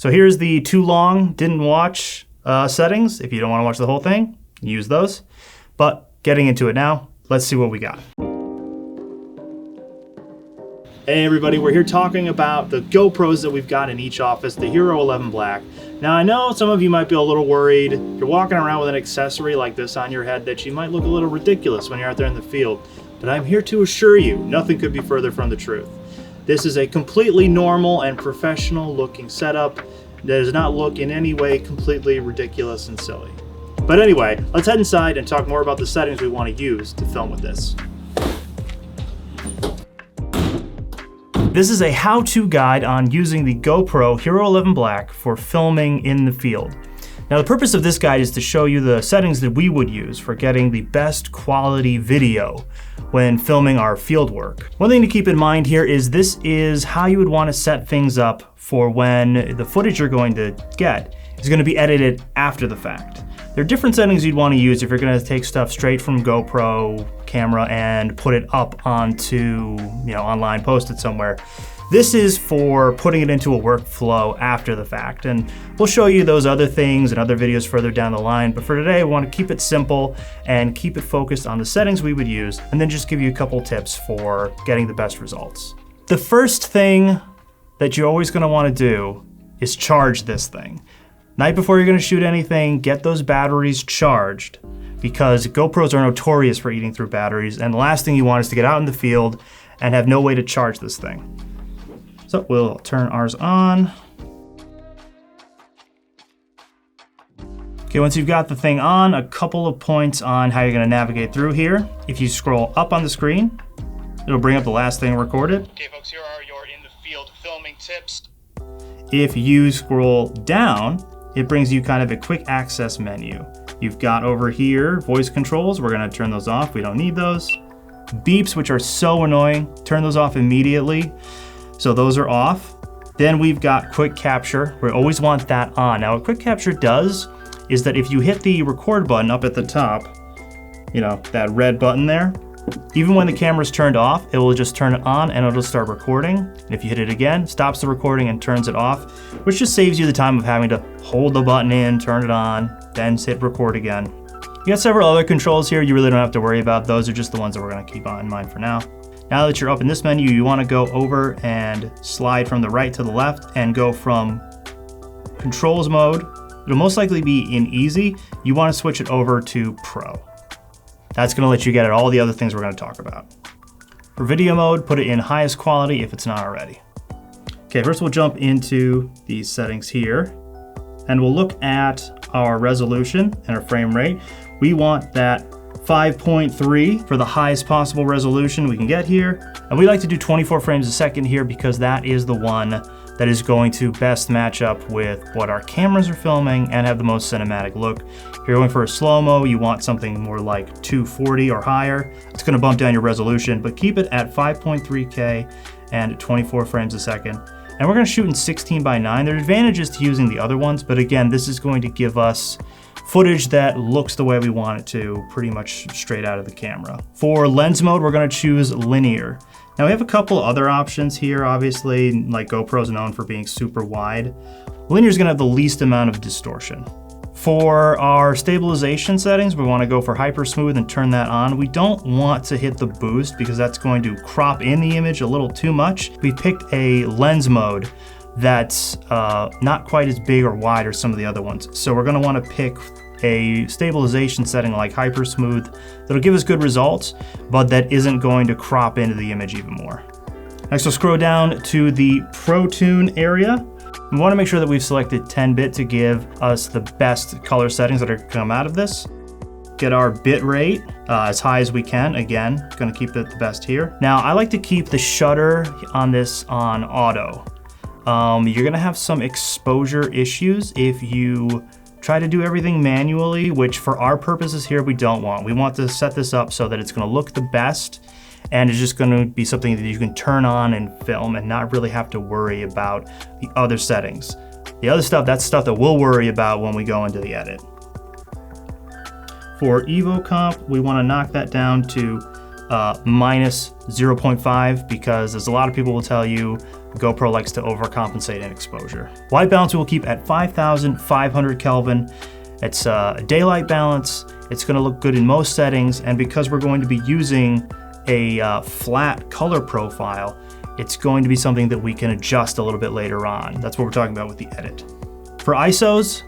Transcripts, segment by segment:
So here's the too long, didn't watch settings. If you don't want to watch the whole thing, use those. But getting into it now, let's see what we got. Hey everybody, we're here talking about the GoPros that we've got in each office, the Hero 11 Black. Now I know some of you might be a little worried, if you're walking around with an accessory like this on your head, that you might look a little ridiculous when you're out there in the field. But I'm here to assure you, nothing could be further from the truth. This is a completely normal and professional looking setup that does not look in any way completely ridiculous and silly. But anyway, let's head inside and talk more about the settings we want to use to film with this. This is a how-to guide on using the GoPro Hero 11 Black for filming in the field. Now the purpose of this guide is to show you the settings that we would use for getting the best quality video when filming our field work. One thing to keep in mind here is this is how you would want to set things up for when the footage you're going to get is going to be edited after the fact. There are different settings you'd want to use if you're going to take stuff straight from GoPro camera and put it up onto, online, post it somewhere. This is for putting it into a workflow after the fact, and we'll show you those other things and other videos further down the line. But for today, we want to keep it simple and keep it focused on the settings we would use, and then just give you a couple tips for getting the best results. The first thing that you're always going to want to do is charge this thing. Night before you're going to shoot anything, get those batteries charged, because GoPros are notorious for eating through batteries, and the last thing you want is to get out in the field and have no way to charge this thing. So we'll turn ours on. Okay, once you've got the thing on, a couple of points on how you're going to navigate through here. If you scroll up on the screen, it'll bring up the last thing recorded. Okay folks, here are your in the field filming tips. If you scroll down, it brings you kind of a quick access menu. You've got over here voice controls. We're going to turn those off. We don't need those. Beeps, which are so annoying, turn those off immediately. So those are off. Then we've got quick capture. We always want that on. Now what quick capture does is that if you hit the record button up at the top, that red button there, even when the camera's turned off, it will just turn it on and it'll start recording. And if you hit it again, stops the recording and turns it off, which just saves you the time of having to hold the button in, turn it on, then hit record again. You got several other controls here you really don't have to worry about. Those are just the ones that we're gonna keep in mind for now. Now that you're up in this menu, you wanna go over and slide from the right to the left and go from controls mode. It'll most likely be in easy. You wanna switch it over to pro. That's gonna let you get at all the other things we're gonna talk about. For video mode, put it in highest quality if it's not already. Okay, first we'll jump into these settings here, and we'll look at our resolution and our frame rate. We want that 5.3 for the highest possible resolution we can get here. And we like to do 24 frames a second here because that is the one that is going to best match up with what our cameras are filming and have the most cinematic look. If you're going for a slow-mo, you want something more like 240 or higher. It's gonna bump down your resolution, but keep it at 5.3K and 24 frames a second. And we're gonna shoot in 16:9. There are advantages to using the other ones, but again, this is going to give us footage that looks the way we want it to, pretty much straight out of the camera. For lens mode, we're gonna choose linear. Now we have a couple other options here, obviously, like GoPro's known for being super wide. Linear is gonna have the least amount of distortion. For our stabilization settings, we wanna go for hyper smooth and turn that on. We don't want to hit the boost because that's going to crop in the image a little too much. We picked a lens mode that's not quite as big or wide as some of the other ones. So we're gonna wanna pick a stabilization setting like hyper smooth that'll give us good results, but that isn't going to crop into the image even more. Next, we'll scroll down to the ProTune area. We wanna make sure that we've selected 10-bit to give us the best color settings that are gonna come out of this. Get our bit rate as high as we can. Again, gonna keep it the best here. Now, I like to keep the shutter on this on auto. You're gonna have some exposure issues if you try to do everything manually, which for our purposes here, we don't want. We want to set this up so that it's gonna look the best, and it's just gonna be something that you can turn on and film and not really have to worry about the other settings. The other stuff, that's stuff that we'll worry about when we go into the edit. For Evo Comp, we wanna knock that down to minus 0.5 because as a lot of people will tell you, GoPro likes to overcompensate in exposure. White balance we will keep at 5,500 Kelvin. It's a daylight balance. It's going to look good in most settings, and because we're going to be using a flat color profile, it's going to be something that we can adjust a little bit later on. That's what we're talking about with the edit. For ISOs,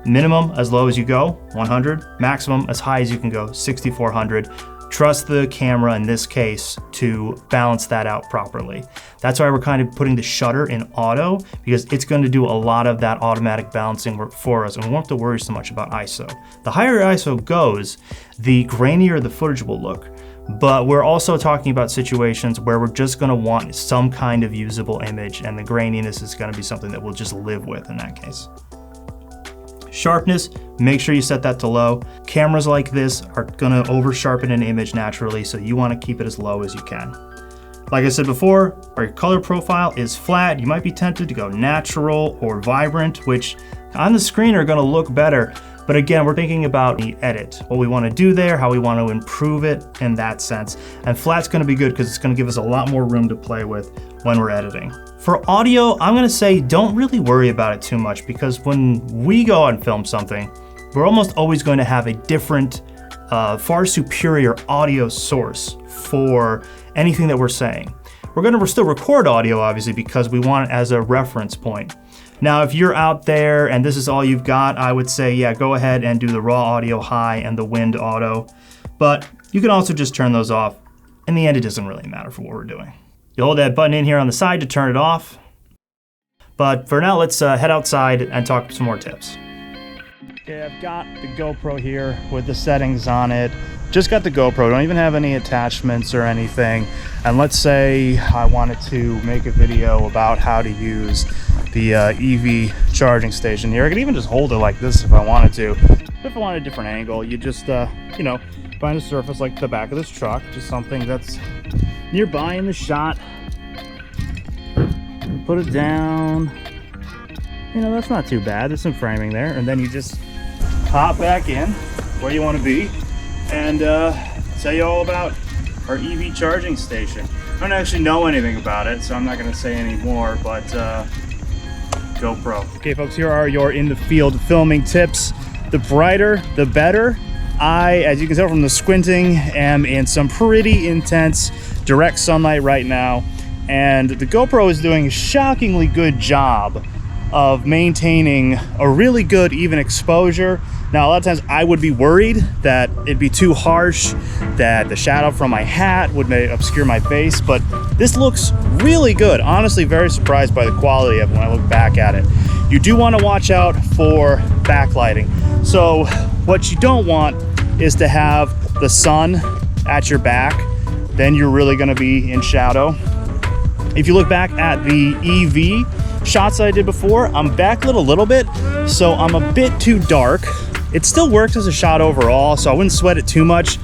minimum as low as you go, 100, maximum as high as you can go, 6,400. Trust the camera in this case to balance that out properly. That's why we're kind of putting the shutter in auto, because it's going to do a lot of that automatic balancing work for us, and we won't have to worry so much about ISO. The higher ISO goes, the grainier the footage will look. But we're also talking about situations where we're just going to want some kind of usable image, and the graininess is going to be something that we'll just live with in that case. Sharpness, make sure you set that to low. Cameras like this are gonna over sharpen an image naturally, so you wanna keep it as low as you can. Like I said before, our color profile is flat. You might be tempted to go natural or vibrant, which on the screen are gonna look better. But again, we're thinking about the edit, what we wanna do there, how we wanna improve it in that sense. And flat's gonna be good because it's gonna give us a lot more room to play with when we're editing. For audio, I'm gonna say don't really worry about it too much, because when we go out and film something, we're almost always going to have a different, far superior audio source for anything that we're saying. We're gonna still record audio, obviously, because we want it as a reference point. Now, if you're out there and this is all you've got, I would say, yeah, go ahead and do the raw audio high and the wind auto, but you can also just turn those off. In the end, it doesn't really matter for what we're doing. You hold that button in here on the side to turn it off. But for now, let's head outside and talk some more tips. Okay, I've got the GoPro here with the settings on it. Just got the GoPro, don't even have any attachments or anything. And let's say I wanted to make a video about how to use the EV charging station here. I could even just hold it like this if I wanted to. If I wanted a different angle, you just, you know, find a surface like the back of this truck, just something that's nearby in the shot. Put it down. You know, that's not too bad. There's some framing there. And then you just pop back in where you want to be and tell you all about our EV charging station. I don't actually know anything about it, so I'm not going to say any more, but GoPro. Okay, folks, here are your in the field filming tips. The brighter, the better. I, as you can tell from the squinting, am in some pretty intense direct sunlight right now, and the GoPro is doing a shockingly good job of maintaining a really good even exposure. Now, a lot of times I would be worried that it'd be too harsh, that the shadow from my hat would obscure my face, but this looks really good. Honestly, very surprised by the quality of it when I look back at it. You do want to watch out for backlighting. So what you don't want is to have the sun at your back, then you're really going to be in shadow. If you look back at the EV shots that I did before, I'm backlit a little bit, so I'm a bit too dark. It still works as a shot overall, so I wouldn't sweat it too much,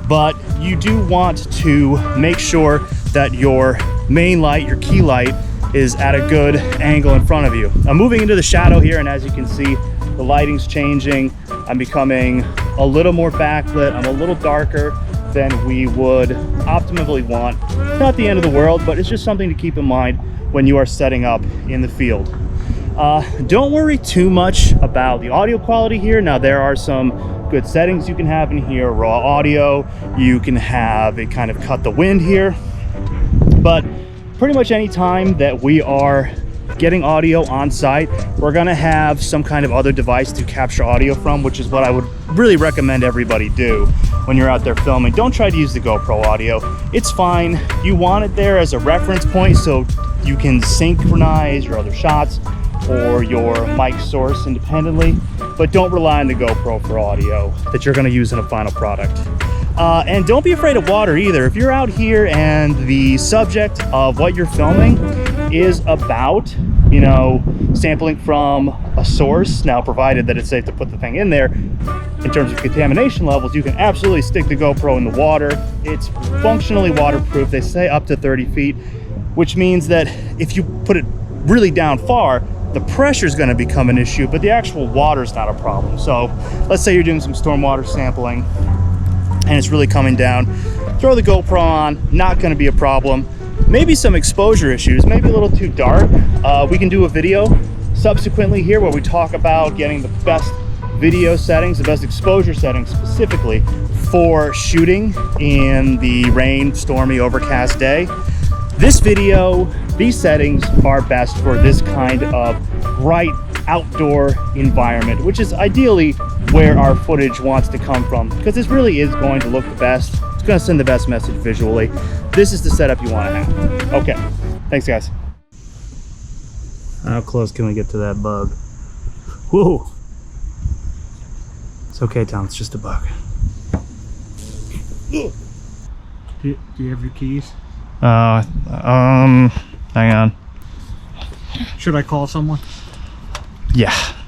but you do want to make sure that your main light, your key light, is at a good angle in front of you. I'm moving into the shadow here, and as you can see, the lighting's changing. I'm becoming a little more backlit. I'm a little darker than we would optimally want. It's not the end of the world, but it's just something to keep in mind when you are setting up in the field. Don't worry too much about the audio quality here. Now, there are some good settings you can have in here. Raw audio, you can have it kind of cut the wind here, but pretty much any time that we are getting audio on site, we're gonna have some kind of other device to capture audio from, which is what I would really recommend everybody do when you're out there filming. Don't try to use the GoPro audio. It's fine. You want it there as a reference point so you can synchronize your other shots or your mic source independently, but don't rely on the GoPro for audio that you're gonna use in a final product. And don't be afraid of water either. If you're out here and the subject of what you're filming is about, you know, sampling from a source, now provided that it's safe to put the thing in there, in terms of contamination levels, you can absolutely stick the GoPro in the water. It's functionally waterproof. They say up to 30 feet, which means that if you put it really down far, the pressure is going to become an issue, but the actual water is not a problem. So let's say you're doing some stormwater sampling and it's really coming down, throw the GoPro on, not going to be a problem. maybe some exposure issues, maybe a little too dark. We can do a video subsequently here where we talk about getting the best video settings, the best exposure settings specifically for shooting in the rain, stormy, overcast day. This video, these settings are best for this kind of bright outdoor environment, which is ideally where our footage wants to come from, because this really is going to look the best. It's going to send the best message visually. This is the setup you want to have. Okay, thanks guys. How close can we get to that bug? Whoa. It's okay, Tom, it's just a bug. Do you have your keys? Hang on. Should I call someone? Yeah.